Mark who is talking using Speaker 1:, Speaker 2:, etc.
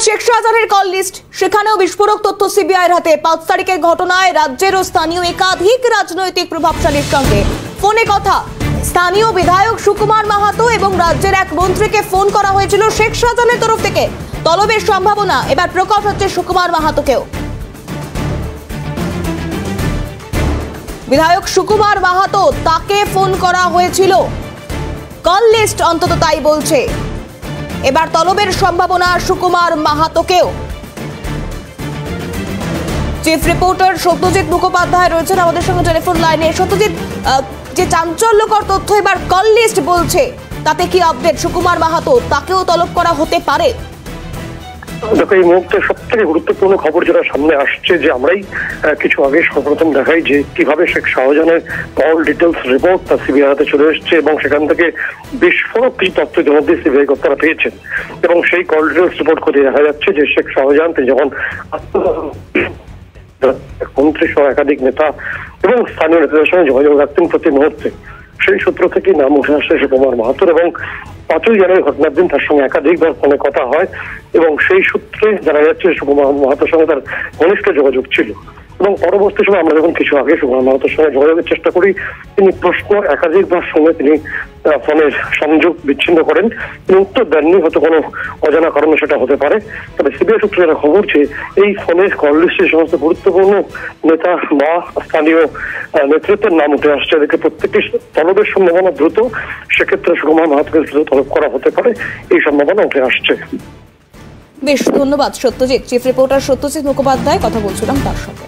Speaker 1: শেখ শাহজাহানের call list, সেখানেও বিস্ফোরক তথ্য সিবিআইয়ের হাতে। 5 তারিখের ঘটনায় রাজ্যের ও স্থানীয় একাধিক রাজনৈতিক প্রভাবশালীর সঙ্গে ফোনে কথা। স্থানীয় বিধায়ক সুকুমার মাহাতো এবং রাজ্যের এক মন্ত্রীকে ফোন করা হয়েছিল শেখ শাহজাহানের তরফ থেকে। তলবের সম্ভাবনা এবার প্রকট হচ্ছে সুকুমার মাহাতোকেও। বিধায়ক সুকুমার মাহাতো, তাকে ফোন করা হয়েছিল, কল লিস্ট অন্তত তাই বলছে। এবার তলবের সম্ভাবনা সুকুমার মাহাতোকেও। চিফ রিপোর্টার সত্যজিৎ মুখোপাধ্যায় রয়েছেন আমাদের সঙ্গে টেলিফোন লাইনে। সত্যজিৎ, যে চাঞ্চল্যকর তথ্য এবার কল লিস্ট বলছে, তাতে কি আপডেট? সুকুমার মাহাতো, তাকেও তলব করা হতে পারে?
Speaker 2: দেখো, এই মুহূর্তে সব থেকে গুরুত্বপূর্ণ খবর যেটা সামনে আসছে, যে আমরাই কিছু আগে সর্বপ্রথম দেখাই যে কিভাবে শেখ শাহজাহানের কল ডিটেলস রিপোর্ট তার সিবিআই হাতে চলে এসছে এবং সেখান থেকে বিস্ফোরক কিছু তথ্য ইতিমধ্যে সিবিআই কর্তারা পেয়েছেন। এবং সেই কল ডিটেলস রিপোর্ট করে দেখা যাচ্ছে যে শেখ শাহজাহান তিনি যখন মন্ত্রী সহ একাধিক নেতা এবং স্থানীয় নেতাদের সঙ্গে যোগাযোগ রাখতেন প্রতি মুহূর্তে, সেই সূত্র থেকে নাম উঠে আসে সুকুমার মাহাতোর। এবং 5ই জানুয়ারি ঘটনার দিন তার সঙ্গে একাধিকবার ফোনে কথা হয় এবং সেই সূত্রে জানা যাচ্ছে সুকুমার মাহাতোর সঙ্গে তার ঘনিষ্ঠ যোগাযোগ ছিল। এবং পরবর্তী সময় আমরা যখন কিছু আগে সুকুমার মাহাতোর সঙ্গে যোগাযোগের চেষ্টা করি, তিনি প্রশ্ন একাধিকবার সঙ্গে তিনি ফোনের সংযোগ বিচ্ছিন্ন করেন। তিনি উত্তর দেননি, হয়তো কোনো অজানা কারণে সেটা হতে পারে। তবে সিবিআই সূত্রে যারা খবর, যে এই ফোনের কল লিস্টে সমস্ত গুরুত্বপূর্ণ নেতা বা স্থানীয় নেতৃত্বের নাম উঠে আসছে। এদেরকে প্রত্যেকটি তলবের সম্ভাবনা দ্রুত, সেক্ষেত্রে সুকুমার মাহাতোকে দ্রুত তলব করা হতে পারে, এই সম্ভাবনা উঠে আসছে।
Speaker 1: বেশ, ধন্যবাদ সত্যজিৎ। চিফ রিপোর্টার সত্যজিৎ মুখোপাধ্যায় কথা বলছিলাম তার সঙ্গে।